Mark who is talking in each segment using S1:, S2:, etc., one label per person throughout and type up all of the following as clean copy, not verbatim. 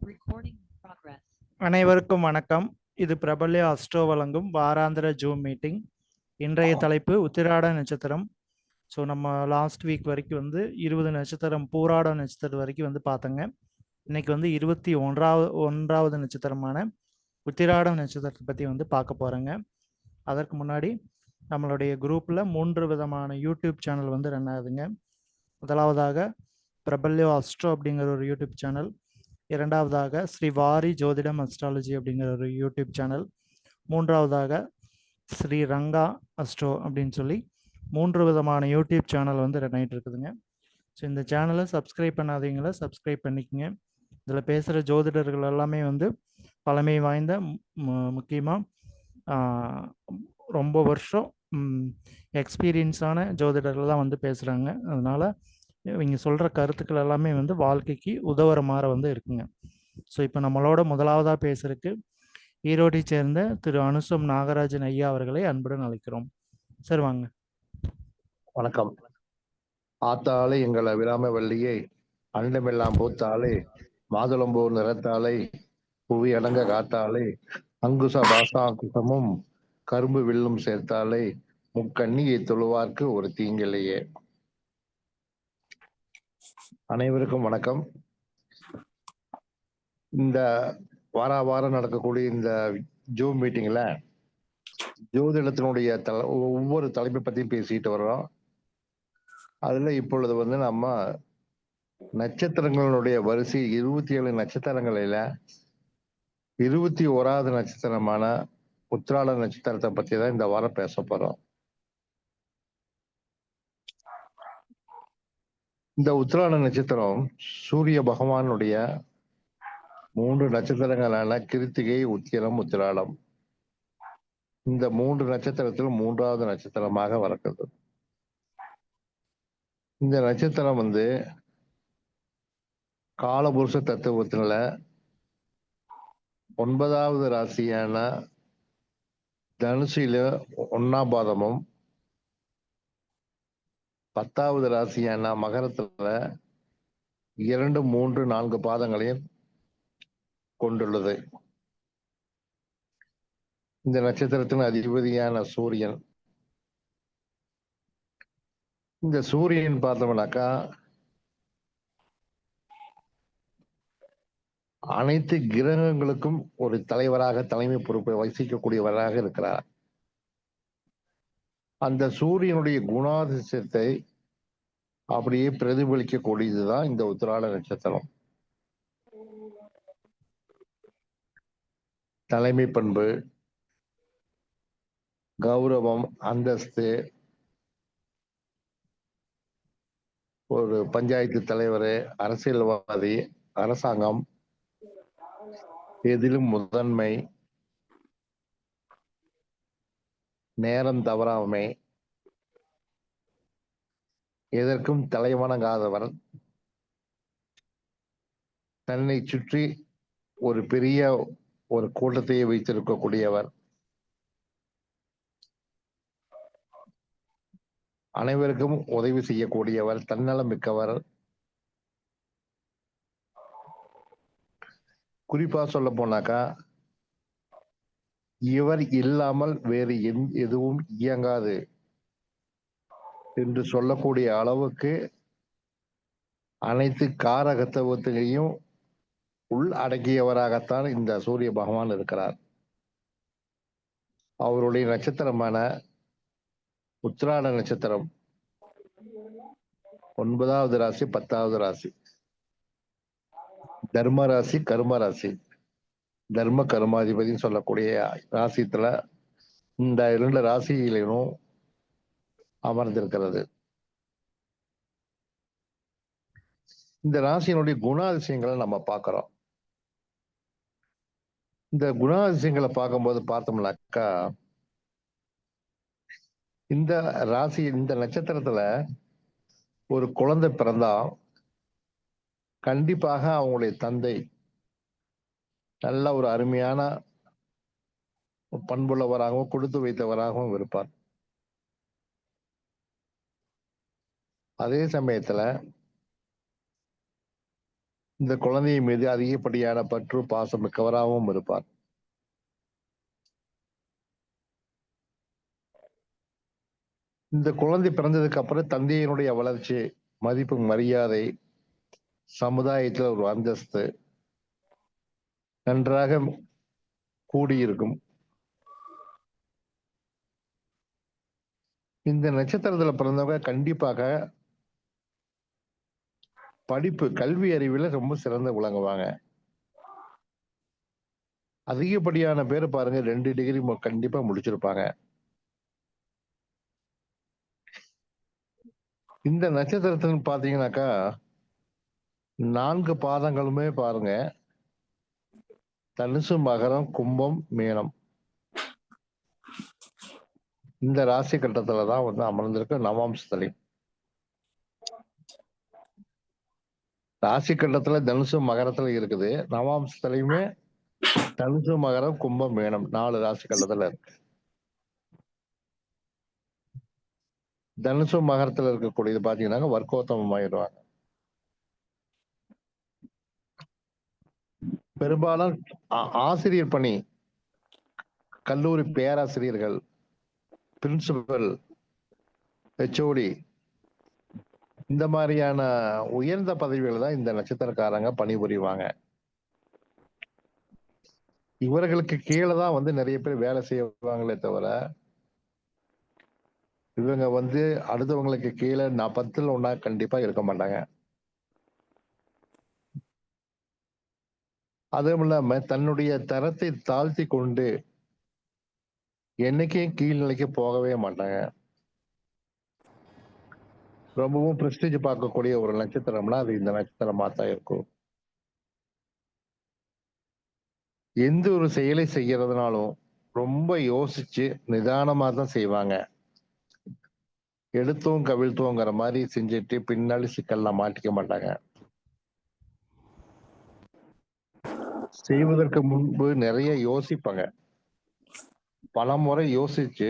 S1: Recording in progress.
S2: அனைவருக்கும் வணக்கம். இது பிரபல்ய அஸ்ட்ரோ வழங்கும் வாராந்திர ஜூம் மீட்டிங். இன்றைய தலைப்பு உத்திராட நட்சத்திரம். ஸோ நம்ம லாஸ்ட் வீக் வரைக்கும் 20 நட்சத்திரம் பூராட நட்சத்திரம் வரைக்கும் பார்த்தங்க. இன்னைக்கு 21வது நட்சத்திரமான உத்திராட நட்சத்திரத்தை பற்றி பார்க்க போகிறேங்க. அதற்கு முன்னாடி நம்மளுடைய குரூப்பில் 3 விதமான யூடியூப் சேனல் ரன் ஆகுதுங்க. முதலாவதாக பிரபல்ய அஸ்ட்ரோ அப்படிங்கிற ஒரு யூடியூப் சேனல், இரண்டாவதாக ஸ்ரீ வாரி ஜோதிடம் அஸ்ட்ராலஜி அப்படிங்கிற ஒரு யூடியூப் சேனல், மூன்றாவதாக ஸ்ரீ ரங்கா அஸ்ட்ரோ அப்படின்னு சொல்லி 3 விதமான யூடியூப் சேனல் ரன் ஆகிட்டு இருக்குதுங்க. ஸோ இந்த சேனலை சப்ஸ்கிரைப் பண்ணாதீங்களா, சப்ஸ்கிரைப் பண்ணிக்கோங்க. இதில் பேசுகிற ஜோதிடர்கள் எல்லாமே பழமை வாய்ந்த முக்கியமாக ரொம்ப வருஷம் எக்ஸ்பீரியன்ஸான ஜோதிடர்கள் தான் பேசுகிறாங்க. அதனால் இவங்க சொல்கிற கருத்துக்கள் எல்லாமே வாழ்க்கைக்கு உதவுற மாதிரி இருக்குங்க. ஸோ இப்போ நம்மளோட முதலாவதாக பேசுறதுக்கு ஈரோட்டை சேர்ந்த திரு அனுசம் நாகராஜன் ஐயா அவர்களை அன்புடன் அழைக்கிறோம். சார் வாங்க.
S3: வணக்கம். ஆத்தாலே எங்களை விராம வள்ளியை, அண்டமெல்லாம் பூத்தாலே, மாதுளம்பூர் நிறத்தாலே, புவி அடங்க காத்தாலே, அங்குச பாசாங்குசமும் கரும்பு வில்லும் சேர்த்தாலே, முக்கண்ணியை தொழுவார்க்கு ஒரு தீங்கில்லையே. அனைவருக்கும் வணக்கம். இந்த வாரம் நடக்கக்கூடிய இந்த ஜூம் மீட்டிங்ல ஜோதிடத்தினுடைய ஒவ்வொரு தலைப்பை பத்தியும் பேசிட்டு வர்றோம். அதுல இப்பொழுது நம்ம நட்சத்திரங்களுடைய வரிசை 27 நட்சத்திரங்களில 21வது நட்சத்திரமான உத்திராட நட்சத்திரத்தை பத்தி தான் இந்த வாரம் பேச போறோம். இந்த உத்திராட நட்சத்திரம் சூரிய பகவானுடைய 3 நட்சத்திரங்களான கிருத்திகை, உத்திரம், உத்திராடம். இந்த 3 நட்சத்திரத்தில் 3வது நட்சத்திரமாக வரக்கிறது. இந்த நட்சத்திரம் காலபுருஷ தத்துவத்தில 9வது ராசியான தனுசில 1ஆம் பாதமும், 10வது ராசியான மகரத்துல 2, 3, 4 பாதங்களையும் கொண்டுள்ளது. இந்த நட்சத்திரத்தின் அதிபதியான சூரியன். இந்த சூரியன் பார்த்தோம்னாக்கா அனைத்து கிரகங்களுக்கும் ஒரு தலைவராக, தலைமை பொறுப்பை வகிக்கக்கூடியவராக இருக்கிறார். அந்த சூரியனுடைய குணாதிசயத்தை அப்படியே பிரதிபலிக்கக்கூடியதுதான் இந்த உத்திராட நட்சத்திரம். தலைமை பண்பு, கௌரவம், அந்தஸ்து, ஒரு பஞ்சாயத்து தலைவர், அரசியல்வாதி, அரசாங்கம், எதிலும் முதன்மை, நேரம் தவறாமை, எதற்கும் தலைவணங்காதவர், தன்னை சுற்றி ஒரு பெரிய ஒரு கூட்டத்தையே வைத்திருக்கக்கூடியவர், அனைவருக்கும் உதவி செய்யக்கூடியவர், தன்னலம் மிக்கவர். குறிப்பா சொல்ல போனாக்கா இவர் இல்லாமல் வேறு எதுவும் இயங்காது என்று சொல்லக்கூடிய அளவுக்கு அனைத்து காரகத்துவத்திலையும் உள் அடங்கியவராகத்தான் இந்த சூரிய பகவான் இருக்கிறார். அவருடைய நட்சத்திரமான உத்திராட நட்சத்திரம் 9வது ராசி, 10வது ராசி, தர்ம ராசி, கர்ம ராசி, தர்ம கர்மாதிபதினு சொல்லக்கூடிய ராசித்துல இந்த 2 ராசியிலும் அமர்ந்திருக்கிறது. இந்த ராசியினுடைய குணாதிசயங்களை நம்ம பார்க்கிறோம். இந்த குணாதிசயங்களை பார்க்கும்போது பார்த்தோம்னாக்கா இந்த ராசி, இந்த நட்சத்திரத்துல ஒரு குழந்தை பிறந்தா கண்டிப்பாக அவங்களுடைய தந்தை நல்ல ஒரு அருமையான பண்புள்ளவராகவும் கொடுத்து வைத்தவராகவும் இருப்பார். அதே சமயத்துல இந்த குழந்தையின் மீது அதிகப்படியான பற்று பாசம் மிக்கவராகவும் இருப்பார். இந்த குழந்தை பிறந்ததுக்கு அப்புறம் தந்தையினுடைய வளர்ச்சி, மதிப்பு, மரியாதை, சமுதாயத்தில் ஒரு அந்தஸ்து நன்றாக கூடியிருக்கும். இந்த நட்சத்திரத்துல பிறந்தவங்க கண்டிப்பாக படிப்பு, கல்வி அறிவில் ரொம்ப சிறந்து விளங்குவாங்க. அதிகப்படியான பேர் பாருங்க 2 டிகிரி கண்டிப்பா முடிச்சிருப்பாங்க. இந்த நட்சத்திரத்துல பாத்தீங்கன்னாக்கா 4 பாதங்களுமே பாருங்க தனுசு, மகரம், கும்பம், மீனம் இந்த ராசி கட்டத்துலதான் வந்து அமர்ந்திருக்கு நவாம்சத்தலி. ராசி கட்டத்துல தனுசு மகரத்துல இருக்குது. நவாம்சத்திலையுமே தனுசு, மகரம், கும்பம், மீனம் 4 ராசி கட்டத்துல இருக்கு. தனுசு மகரத்துல இருக்கக்கூடியது பாத்தீங்கன்னா வர்க்கோத்தமம் ஆயிடுவாங்க. பெரும்பாலும் ஆசிரியர் பணி, கல்லூரி பேராசிரியர்கள், பிரின்சிபல், ஹெச்ஓடி இந்த மாதிரியான உயர்ந்த பதவிகள் தான் இந்த நட்சத்திரக்காரங்க பணிபுரிவாங்க. இவர்களுக்கு கீழே தான் வந்து நிறைய பேர் வேலை செய்வாங்களே தவிர இவங்க வந்து அடுத்தவங்களுக்கு கீழே 10ல் 1 கண்டிப்பா இருக்க மாட்டாங்க. அதுவும் இல்லாம தன்னுடைய தரத்தை தாழ்த்தி கொண்டு என்னைக்கும் கீழ்நிலைக்கு போகவே மாட்டாங்க. ரொம்பவும் பிரஸ்டீஜ் பார்க்கக்கூடிய ஒரு நட்சத்திரம்னா அது இந்த நட்சத்திரமா தான் இருக்கும். எந்த ஒரு செயலை செய்யறதுனாலும் ரொம்ப யோசிச்சு நிதானமா தான் செய்வாங்க. எடுத்தோம் கவிழ்த்தோங்கிற மாதிரி செஞ்சுட்டு பின்னாடி சிக்கல்லாம் மாட்டிக்க மாட்டாங்க. செய்வதற்கு முன்பு நிறைய யோசிப்பாங்க. பல முறை யோசிச்சு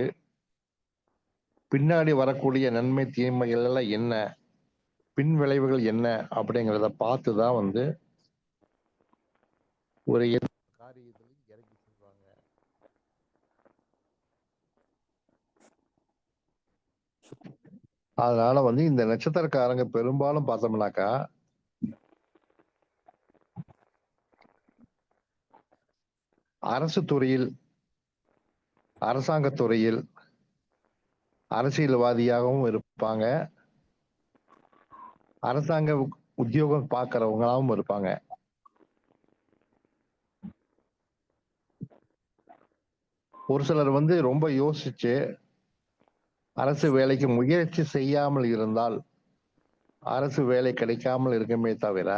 S3: பின்னாடி வரக்கூடிய நன்மை தீமைகள் எல்லாம் என்ன, பின் விளைவுகள் என்ன அப்படிங்கிறத பார்த்துதான் வந்து ஒரு காரியத்தில் இறங்கி செல்வாங்க. அதனால வந்து இந்த நட்சத்திரக்காரங்க பெரும்பாலும் பார்த்தோம்னாக்கா அரசு துறையில், அரசாங்கத் துறையில் அரசியல்வாதியாகவும் இருப்பாங்க, அரசாங்க உத்தியோகம் பார்க்கிறவங்களாவும் இருப்பாங்க. ஒரு சிலர் வந்து ரொம்ப யோசிச்சு அரசு வேலைக்கு முயற்சி செய்யாமல் இருந்தால் அரசு வேலை கிடைக்காமல் இருக்குமே தவிர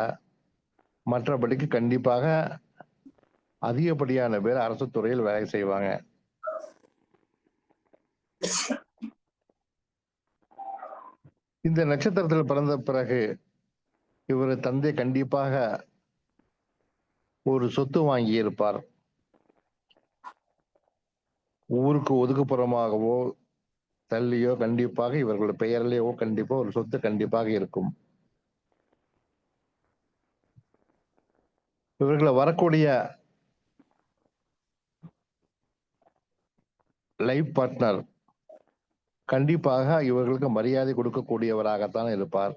S3: மற்றபடிக்கு கண்டிப்பாக அதிகப்படியான பேர் அரசு துறையில் வேலை செய்வாங்க. இந்த நட்சத்திரத்தில் பிறந்த பிறகு இவர் தந்தை கண்டிப்பாக ஒரு சொத்து வாங்கி இருப்பார். ஊருக்கு ஒதுக்குப்புறமாகவோ தள்ளியோ கண்டிப்பாக இவர்கள் பெயர்லேயோ கண்டிப்பா ஒரு சொத்து கண்டிப்பாக இருக்கும். இவர்களை வரக்கூடிய லைஃப் பார்ட்னர் கண்டிப்பாக இவர்களுக்கு மரியாதை கொடுக்கக்கூடியவராகத்தான் இருப்பார்.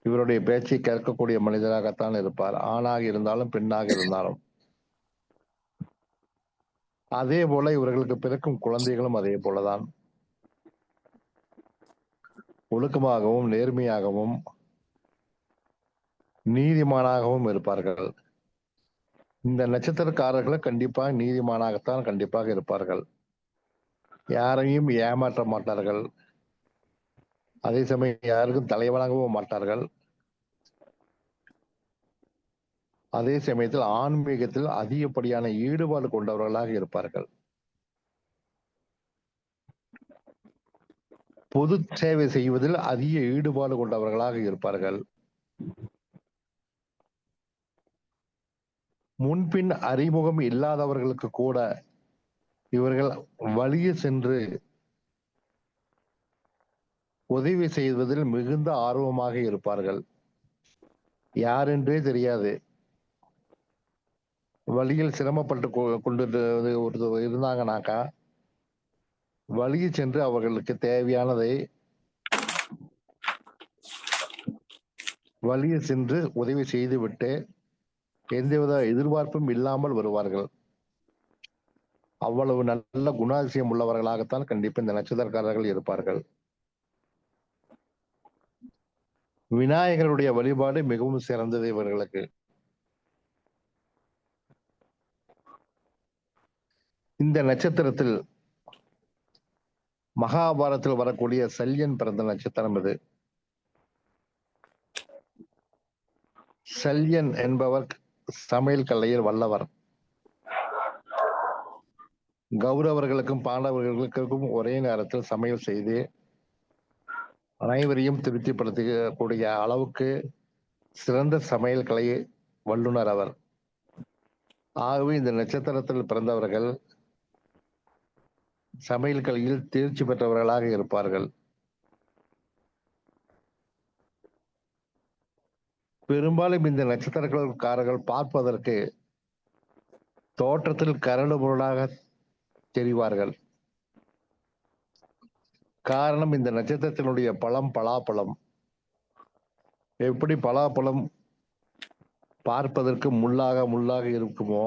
S3: இவருடைய பேச்சை கேட்கக்கூடிய மனிதராகத்தான் இருப்பார். ஆணாக இருந்தாலும் பெண்ணாக இருந்தாலும். அதே போல இவர்களுக்கு பிறக்கும் குழந்தைகளும் அதே போலதான் ஒழுக்கமாகவும் நேர்மையாகவும் நீதிமானாகவும் இருப்பார்கள். இந்த நட்சத்திரக்காரர்களை கண்டிப்பாக நீதிமானாகத்தான் கண்டிப்பாக இருப்பார்கள். யாரையும் ஏமாற்ற மாட்டார்கள். அதே சமயம் யாருக்கும் தலைவனாகவும் மாட்டார்கள். அதே சமயத்தில் ஆன்மீகத்தில் அதிகப்படியான ஈடுபாடு கொண்டவர்களாக இருப்பார்கள். பொது சேவை செய்வதில் அதிக ஈடுபாடு கொண்டவர்களாக இருப்பார்கள். முன்பின் அறிமுகம் இல்லாதவர்களுக்கு கூட இவர்கள் வழியே சென்று உதவி செய்வதில் மிகுந்த ஆர்வமாக இருப்பார்கள். யார் என்றே தெரியாது. வழியில் சிரமப்பட்டு கொண்டு ஒருத்தர் இருந்தாங்கனாக்கா வழியில் சென்று அவர்களுக்கு தேவையானதை வழியில் சென்று உதவி செய்துவிட்டு எந்தவித எதிர்பார்ப்பும் இல்லாமல் வருவார்கள். அவ்வளவு நல்ல குணாதிசயம் உள்ளவர்களாகத்தான் கண்டிப்பா இந்த நட்சத்திரக்காரர்கள் இருப்பார்கள். விநாயகருடைய வழிபாடு மிகவும் சிறந்தது இவர்களுக்கு. இந்த நட்சத்திரத்தில் மகாபாரதத்தில் வரக்கூடிய சல்யன் பிறந்த நட்சத்திரம் இது. சல்யன் என்பவர் சமையல் கலையில் வல்லவர். கௌரவர்களுக்கும் பாண்டவர்களுக்கும் ஒரே நேரத்தில் சமையல் செய்து அனைவரையும் திருப்திப்படுத்தக்கூடிய அளவுக்கு சிறந்த சமையல் கலை வல்லுனர் அவர். ஆகவே இந்த நட்சத்திரத்தில் பிறந்தவர்கள் சமையல் கலையில் தேர்ச்சி பெற்றவர்களாக இருப்பார்கள். பெரும்பாலும் இந்த நட்சத்திரக்காரர்கள் பார்ப்பதற்கு தோற்றத்தில் கரடு பொருளாக தெரிவார்கள். காரணம், இந்த நட்சத்திரத்தினுடைய பழம் பலாப்பழம். எப்படி பலாப்பழம் பார்ப்பதற்கு முள்ளாக இருக்குமோ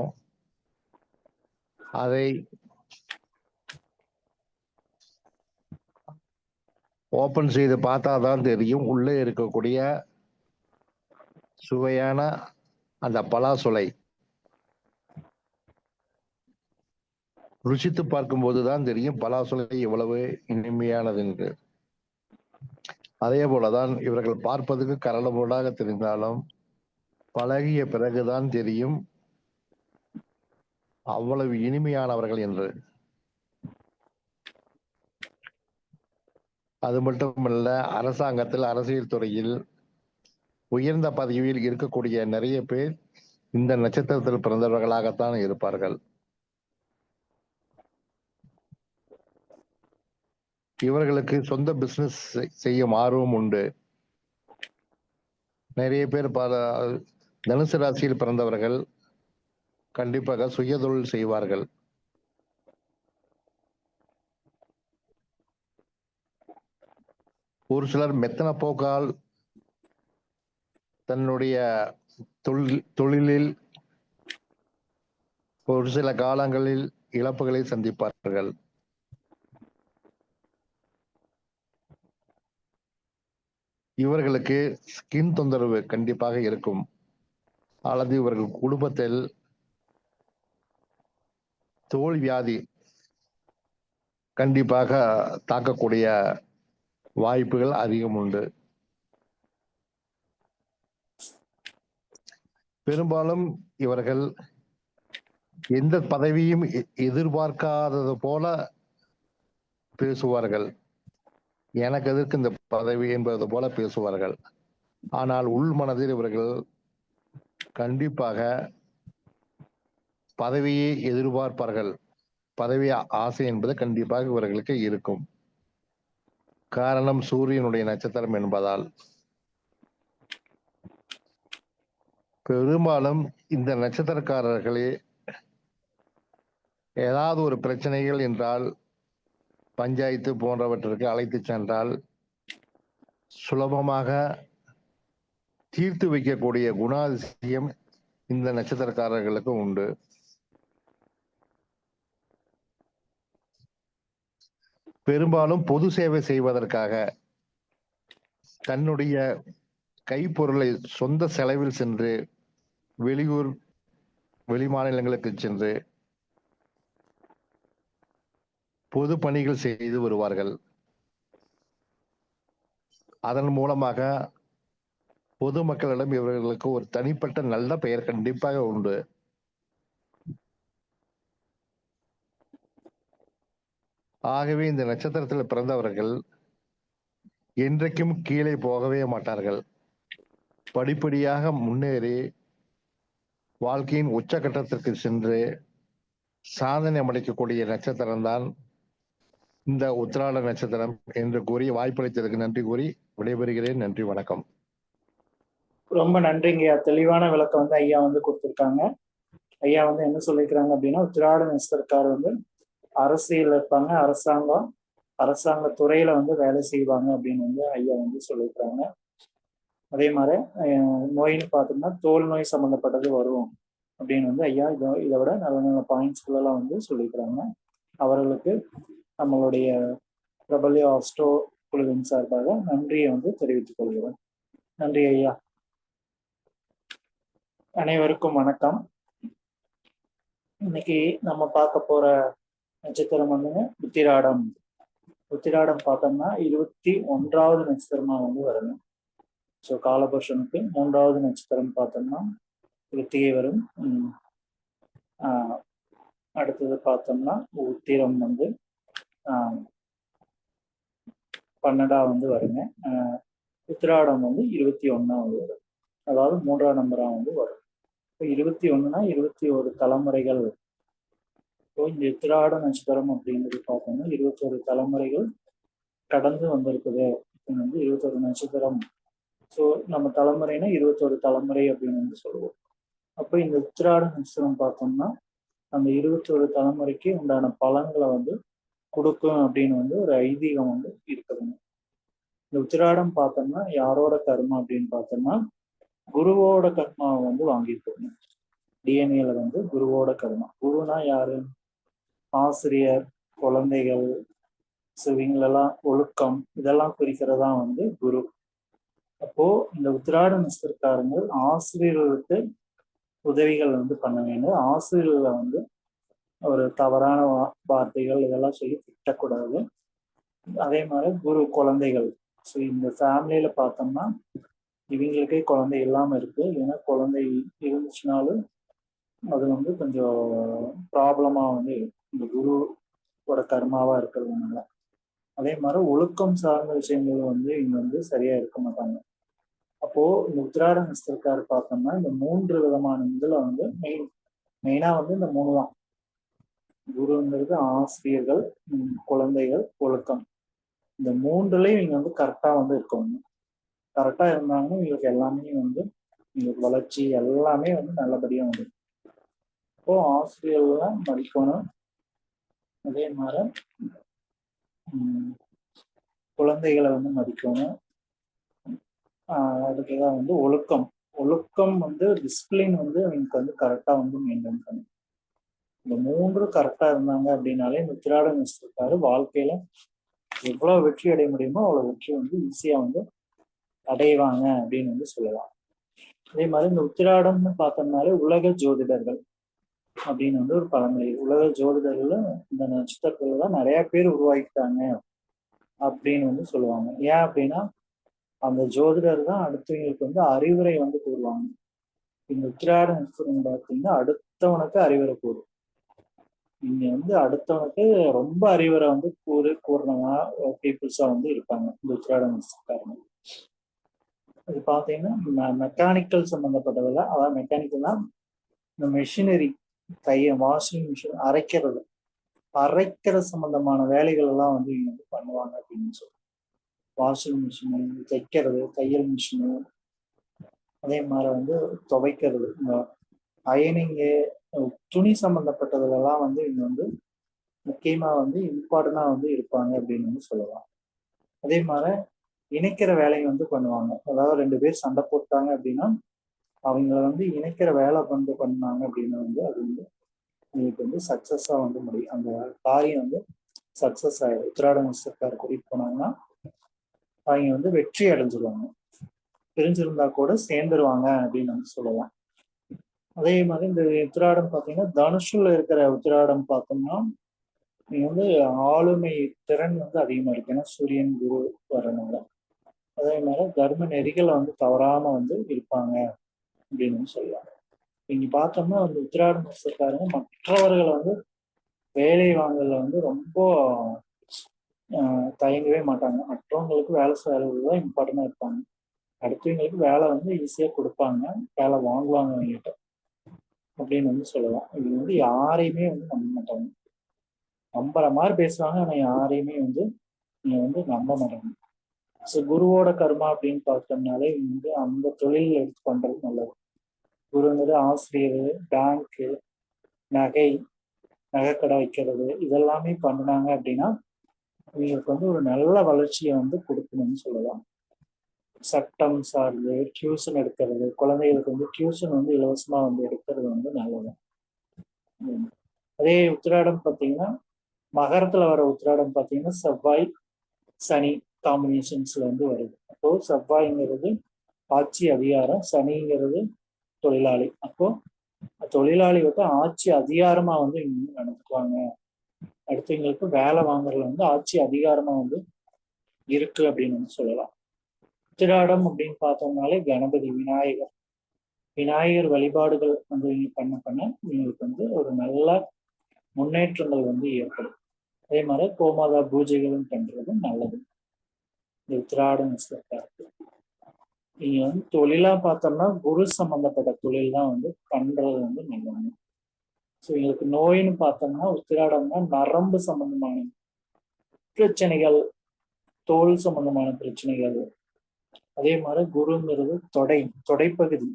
S3: அதை ஓபன் செய்து பார்த்தாதான் தெரியும் உள்ளே இருக்கக்கூடிய சுவையான அந்த பலாசுளை. ருசித்து பார்க்கும் போதுதான் தெரியும் பலாசுளை எவ்வளவு இனிமையானது என்று. அதே போலதான் இவர்கள் பார்ப்பதற்கு கரடுமுரடாக தெரிந்தாலும் பழகிய பிறகுதான் தெரியும் அவ்வளவு இனிமையானவர்கள் என்று. அது மட்டுமல்ல, அரசாங்கத்தில் அரசியல் துறையில் உயர்ந்த பதவியில் இருக்கக்கூடிய நிறைய பேர் இந்த நட்சத்திரத்தில் பிறந்தவர்களாகத்தான் இருப்பார்கள். இவர்களுக்கு சொந்த பிசினஸ் செய்யும் ஆர்வம் உண்டு. நிறைய பேர் தனுசு ராசியில் பிறந்தவர்கள் கண்டிப்பாக சுயதொழில் செய்வார்கள். ஒரு சிலர் மெத்தன போக்கால் தன்னுடைய தொழிலில் ஒரு சில காலங்களில் இழப்புகளை சந்திப்பார்கள். இவர்களுக்கு ஸ்கின் தொந்தரவு கண்டிப்பாக இருக்கும், அல்லது இவர்கள் குடும்பத்தில் தோல் வியாதி கண்டிப்பாக தாக்கக்கூடிய வாய்ப்புகள் அதிகம் உண்டு. பெரும்பாலும் இவர்கள் எந்த பதவியும் எதிர்பார்க்காதது போல பேசுவார்கள். எனக்கு எதற்கு இந்த பதவி என்பது போல பேசுவார்கள். ஆனால் உள் மனதில் இவர்கள் கண்டிப்பாக பதவியை எதிர்பார்ப்பார்கள். பதவி ஆசை என்பது கண்டிப்பாக இவர்களுக்கு இருக்கும். காரணம், சூரியனுடைய நட்சத்திரம் என்பதால். பெரும்பாலும் இந்த நட்சத்திரக்காரர்களே ஏதாவது ஒரு பிரச்சனைகள் என்றால் பஞ்சாயத்து போன்றவற்றிற்கு அழைத்து சென்றால் சுலபமாக தீர்த்து வைக்கக்கூடிய குணாதிசயம் இந்த நட்சத்திரக்காரர்களுக்கு உண்டு. பெரும்பாலும் பொது சேவை செய்வதற்காக தன்னுடைய கைப்பொருளை சொந்த செலவில் சென்று வெளியூர் வெளிமாநிலங்களுக்கு சென்று பொது பணிகள் செய்து வருவார்கள். அதன் மூலமாக பொதுமக்களிடம் இவர்களுக்கு ஒரு தனிப்பட்ட நல்ல பெயர் கண்டிப்பாக உண்டு. ஆகவே இந்த நட்சத்திரத்தில் பிறந்தவர்கள் என்றைக்கும் கீழே போகவே மாட்டார்கள். படிப்படியாக முன்னேறி வாழ்க்கையின் உச்சகட்டத்திற்கு சென்று சாதனை படைக்கக்கூடிய நட்சத்திரம் தான் இந்த உத்திராட நட்சத்திரம் என்று கூறி வாய்ப்பளித்ததற்கு நன்றி கூறி விடைபெறுகிறேன். நன்றி, வணக்கம்.
S2: ரொம்ப நன்றிங்கய்யா. தெளிவான விளக்கம் வந்து ஐயா வந்து கொடுத்துருக்காங்க. ஐயா வந்து என்ன சொல்லியிருக்கிறாங்க அப்படின்னா, உத்திராட நட்சத்திரக்காரர் வந்து அரசியல் இருப்பாங்க, அரசாங்க துறையில வந்து வேலை செய்வாங்க அப்படின்னு வந்து ஐயா வந்து சொல்லியிருக்காங்க. அதே மாதிரி நோயின்னு பார்த்தோம்னா தோல் நோய் சம்மந்தப்பட்டது வரும் அப்படின்னு வந்து ஐயா இதை விட நல்ல நல்ல பாயிண்ட்ஸ்களெல்லாம் வந்து சொல்லியிருக்கிறாங்க. அவர்களுக்கு நம்மளுடைய பிரபல்ய ஆஸ்ட்ரோ குழுவின் சார்பாக நன்றியை வந்து தெரிவித்துக் கொள்கிறோம். நன்றி ஐயா. அனைவருக்கும் வணக்கம். இன்னைக்கு நம்ம பார்க்க போற நட்சத்திரம் வந்துங்க உத்திராடம். உத்திராடம் பார்த்தோம்னா 21வது நட்சத்திரமா வந்து வரணும். ஸோ காலபுருஷனுக்கு 3வது நட்சத்திரம் பார்த்தோம்னா கிருத்திகை வரும். அடுத்தது பார்த்தோம்னா உத்திரம் வந்து 12 வந்து வருங்க. உத்திராடம் வந்து 21வது வரும், அதாவது 3ஆம் நம்பரா வந்து வரும். இப்போ 21னா 21 தலைமுறைகள். இப்போ இந்த உத்திராட நட்சத்திரம் அப்படிங்கிறது பார்த்தோம்னா 21 தலைமுறைகள் கடந்து வந்திருக்குது. இப்போ வந்து 21 நட்சத்திரம். ஸோ நம்ம தலைமுறைனா 21 தலைமுறை அப்படின்னு வந்து சொல்லுவோம். அப்போ இந்த உத்திராட நட்சத்திரம் பார்த்தோம்னா அந்த 21 தலைமுறைக்கு உண்டான பலன்களை வந்து கொடுக்கும் அப்படின்னு வந்து ஒரு ஐதீகம் வந்து இருக்குதுங்க. இந்த உத்திராடம் பார்த்தோம்னா யாரோட கர்மா அப்படின்னு பார்த்தோம்னா குருவோட கர்மாவை வந்து வாங்கியிருக்கோங்க. டிஎன்ஏல வந்து குருவோட கர்மா. குருனா யாரு? ஆசிரியர், குழந்தைகள், இவங்களெல்லாம் ஒழுக்கம் இதெல்லாம் குறிக்கிறதா வந்து குரு. அப்போ இந்த உத்திராட நட்சத்திரக்காரங்க ஆசிரியர்களுக்கு உதவிகள் வந்து பண்ண வேண்டும். ஆசிரியர்களை வந்து ஒரு தவறான வார்த்தைகள் இதெல்லாம் சொல்லி திட்டக்கூடாது. அதே மாதிரி குரு குழந்தைகள். ஸோ இந்த ஃபேமிலியில பார்த்தோம்னா இவங்களுக்கே குழந்தை இல்லாம இருக்கு. ஏன்னா குழந்தை இருந்துச்சுனாலும் அது வந்து கொஞ்சம் ப்ராப்ளமா வந்து இருக்கும், இந்த குருவோட கர்மாவா இருக்கிறதுனால. அதே மாதிரி ஒழுக்கம் சார்ந்த விஷயங்கள் வந்து இங்க வந்து சரியா இருக்க மாட்டாங்க. அப்போ இந்த உத்திராட நட்சத்திரக்காரு பார்த்தோம்னா இந்த 3 விதமான இதுல வந்து மெயினா வந்து இந்த 3 தான். குருங்கிறது ஆசிரியர்கள், குழந்தைகள், ஒழுக்கம். இந்த 3லயும் இவங்க வந்து கரெக்டா வந்து இருக்கணும். கரெக்டா இருந்தாங்கன்னா இவங்களுக்கு எல்லாமே வந்து இவங்களுக்கு வளர்ச்சி எல்லாமே வந்து நல்லபடியா வந்து. இப்போ ஆசிரியர்கள்லாம் மதிக்கணும். அதே மாதிரி குழந்தைகளை வந்து மதிக்கணும். அதுக்குதான் வந்து ஒழுக்கம் வந்து டிசிப்ளின் வந்து அவங்களுக்கு வந்து கரெக்டா வந்து மெயின்டைன் பண்ணணும். இந்த 3 கரெக்டா இருந்தாங்க அப்படின்னாலே இந்த உத்திராட நட்சத்திரக்காரு வாழ்க்கையில எவ்வளவு வெற்றி அடைய முடியுமோ அவ்வளவு வெற்றி வந்து ஈஸியா வந்து அடைவாங்க அப்படின்னு வந்து சொல்லலாம். அதே மாதிரி இந்த உத்திராடம்னு பார்த்தோம்னாலே உலக ஜோதிடர்கள் அப்படின்னு வந்து ஒரு பழமொழி. உலக ஜோதிடர்கள் இந்த நட்சத்திரத்துல தான் நிறைய பேர் உருவாக்கிட்டாங்க அப்படின்னு வந்து சொல்லுவாங்க. ஏன் அப்படின்னா அந்த ஜோதிடர் தான் அடுத்தவங்களுக்கு வந்து அறிவுரை வந்து கூறுவாங்க. இந்த உத்திராட நட்சத்திரம் பார்த்தீங்கன்னா அடுத்தவனுக்கு அறிவுரை கூறும். இங்க வந்து அடுத்தவனுக்கு ரொம்ப அறிவுரை வந்து கூறினவா பீப்புள்ஸா வந்து இருப்பாங்க இந்த உத்திராட நட்சத்திரக்காரங்க. இது பார்த்தீங்கன்னா மெக்கானிக்கல் சம்மந்தப்பட்டதில்ல. அதாவது மெக்கானிக்கல்னா இந்த மெஷினரி, வாஷிங் மிஷின் அரைக்கிற சம்பந்தமான வேலைகள் எல்லாம் வந்து இங்க வந்து பண்ணுவாங்க அப்படின்னு சொல்லி. வாஷிங் மிஷினு, தைக்கிறது, தையல் மிஷினு, அதே மாதிரி வந்து துவைக்கிறது, இந்த அயனிங்கு, துணி சம்பந்தப்பட்டதுலாம் வந்து இங்க வந்து முக்கியமா வந்து இம்பார்ட்டண்டா வந்து இருப்பாங்க அப்படின்னு வந்து சொல்லலாம். அதே மாதிரி இணைக்கிற வேலையை வந்து பண்ணுவாங்க. அதாவது 2 பேர் சண்டை போட்டாங்க அப்படின்னா அவங்கள வந்து இணைக்கிற வேலை பண்ணாங்க அப்படின்னா வந்து அது வந்து உங்களுக்கு வந்து சக்சஸா வந்து முடியும். அந்த காரியம் வந்து சக்சஸ் ஆயிடும். உத்திராட நட்சத்திரக்காரர் கூட்டிட்டு போனாங்கன்னா அவங்க வந்து வெற்றி அடைஞ்சிருவாங்க. பிரிஞ்சிருந்தா கூட சேர்ந்துருவாங்க அப்படின்னு வந்து சொல்லலாம். அதே மாதிரி இந்த உத்திராடம் பார்த்தீங்கன்னா தனுஷுல இருக்கிற உத்திராடம் பார்த்தோம்னா நீங்க வந்து ஆளுமை திறன் வந்து அதிகமா இருக்கு. ஏன்னா சூரியன் குரு வரனால. அதே மாதிரி தர்ம நெறிகளை வந்து தவறாம வந்து இருப்பாங்க அப்படின்னு சொல்லலாம். இங்க பார்த்தோம்னா அந்த உத்திராட நட்சத்திரக்காரங்க மற்றவர்களை வந்து வேலை வாங்கல வந்து ரொம்ப தயங்கவே மாட்டாங்க. மற்றவங்களுக்கு வேலை செய்யறது தான் இம்பார்ட்டண்டா இருப்பாங்க. அடுத்தவங்களுக்கு வேலை வந்து ஈஸியா கொடுப்பாங்க, வேலை வாங்குவாங்க அவங்ககிட்ட அப்படின்னு வந்து சொல்லலாம். இது வந்து யாரையுமே வந்து நம்ப மாட்டாங்க. நம்புற மாதிரி பேசுவாங்க, ஆனா யாரையுமே வந்து நீங்க வந்து நம்ப மாட்டாங்க.
S1: ஸோ குருவோட கர்மா அப்படின்னு பார்த்தோம்னாலே வந்து அந்த தொழில் எடுத்து பண்றது நல்லது. குருங்கிறது ஆசிரியர், பேங்க்கு, நகை நகைக்கடை வைக்கிறது இதெல்லாமே பண்ணினாங்க அப்படின்னா இவங்களுக்கு வந்து ஒரு நல்ல வளர்ச்சியை வந்து கொடுக்கணும்னு சொல்லலாம். சட்டம் சார்ந்து டியூஷன் எடுக்கிறது, குழந்தைகளுக்கு வந்து டியூஷன் வந்து இலவசமா வந்து எடுக்கிறது வந்து நல்லது. அதே உத்திராடம் பார்த்தீங்கன்னா மகரத்துல வர உத்திராடம் பார்த்தீங்கன்னா செவ்வாய் சனி காம்பினேஷன்ஸ்ல வந்து வருது. அப்போ செவ்வாய்ங்கிறது ஆட்சி அதிகாரம், சனிங்கிறது தொழிலாளி. அப்போ தொழிலாளி வந்து ஆட்சி அதிகாரமா வந்து இங்க நடத்துவாங்க. அடுத்தவங்களுக்கு வேலை வாங்குறதுல வந்து ஆட்சி அதிகாரமா வந்து இருக்கு அப்படின்னு வந்து சொல்லலாம். உத்திராடம் அப்படின்னு பார்த்தோம்னாலே கணபதி, விநாயகர். விநாயகர் வழிபாடுகள் வந்து பண்ண இவங்களுக்கு வந்து ஒரு நல்ல முன்னேற்றங்கள் வந்து ஏற்படும். அதே மாதிரி கோமாதா பூஜைகளும் பண்றது நல்லது இந்த உத்திராட நட்சத்திரத்தாருக்கு. நீங்க வந்து தொழிலா பார்த்தோம்னா குரு சம்பந்தப்பட்ட தொழில் தான் வந்து பண்றது வந்து நல்லது. ஸோ எங்களுக்கு நோயின்னு பார்த்தோம்னா உத்திராடம்னா நரம்பு சம்பந்தமான பிரச்சனைகள், தோல் சம்பந்தமான பிரச்சனைகள். அதே மாதிரி குருங்கிறது தொடைப்பகுதி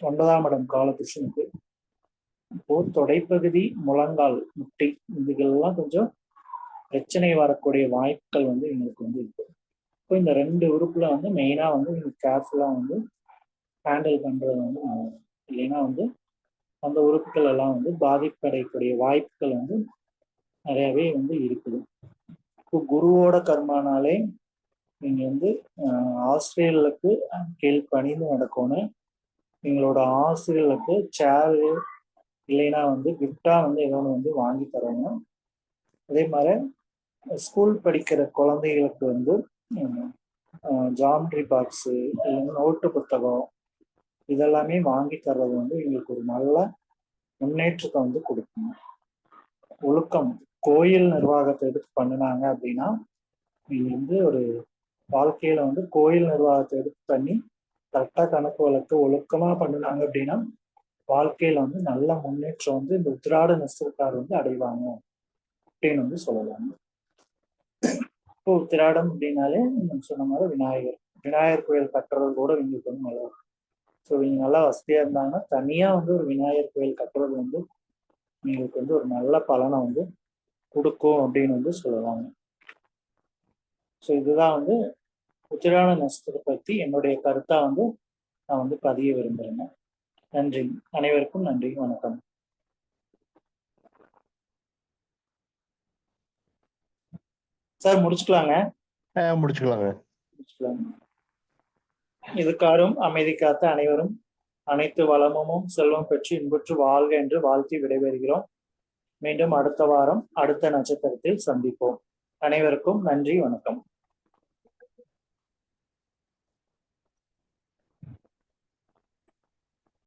S1: 9ஆம் இடம் காலபுருஷனுக்கு. இப்போ தொடைப்பகுதி, முழங்கால், முட்டி இதுக்கெல்லாம் கொஞ்சம் பிரச்சனை வரக்கூடிய வாய்ப்புகள் வந்து எங்களுக்கு வந்து இருக்கு. இப்போ இந்த 2 உறுப்புல வந்து மெயினா வந்து எங்களுக்கு கேர்ஃபுல்லா வந்து ஹேண்டில் பண்றது வந்து இல்லைன்னா வந்து அந்த உறுப்புகள் எல்லாம் வந்து பாதிப்படையக்கூடிய வாய்ப்புகள் வந்து நிறையவே வந்து இருக்குது. இப்போ குருவோட கர்மானாலே நீங்க வந்து ஆசிரியர்களுக்கு கீழ் பணிந்து நடக்கணும். எங்களோட ஆசிரியர்களுக்கு சேரு இல்லைன்னா வந்து கிஃப்டா வந்து ஏதோ ஒன்று வந்து வாங்கி தரணும். அதே மாதிரி ஸ்கூல் படிக்கிற குழந்தைகளுக்கு வந்து ஜாமெட்ரி பாக்ஸு இல்லைன்னா நோட்டு புத்தகம் இதெல்லாமே வாங்கி தர்றது வந்து எங்களுக்கு ஒரு நல்ல முன்னேற்றத்தை வந்து கொடுக்கணும். ஒழுக்கம், கோயில் நிர்வாகத்தை எடுத்து பண்ணினாங்க அப்படின்னா நீங்க வந்து ஒரு வாழ்க்கையில வந்து கோயில் நிர்வாகத்தை எடுத்து பண்ணி கரெக்டா கணக்கு வழக்கு ஒழுக்கமா பண்ணினாங்க அப்படின்னா வாழ்க்கையில வந்து நல்ல முன்னேற்றம் வந்து இந்த உத்திராட நட்சத்திரக்காரர் வந்து அடைவாங்க அப்படின்னு வந்து சொல்லலாம். இப்போ உத்திராடம் அப்படின்னாலே நம்ம சொன்ன மாதிரி விநாயகர் கோயில் கட்டுறது கூட இவங்களுக்கு வந்து நல்லா இருக்கும். ஸோ இவங்க நல்லா வசதியா இருந்தாங்கன்னா தனியா வந்து ஒரு விநாயகர் கோயில் கட்டுறது வந்து உங்களுக்கு வந்து ஒரு நல்ல பலனை வந்து கொடுக்கும் அப்படின்னு வந்து சொல்லுவாங்க. ஸோ இதுதான் வந்து உத்திராட நட்சத்திரத்தை பற்றி என்னுடைய கருத்தா வந்து நான் வந்து பதிய விரும்புகிறேங்க. நன்றி, அனைவருக்கும் நன்றி, வணக்கம். சார் முடிச்சுக்கலாங்க.
S3: முடிச்சுக்கலாங்க.
S1: இதுக்காரும் அமைதி காத்த அனைவரும் அனைத்து வளமும் செல்வம் பெற்று இன்புற்று வாழ்க என்று வாழ்த்தி விடைபெறுகிறோம். மீண்டும் அடுத்த வாரம் அடுத்த நட்சத்திரத்தில் சந்திப்போம். அனைவருக்கும் நன்றி, வணக்கம்.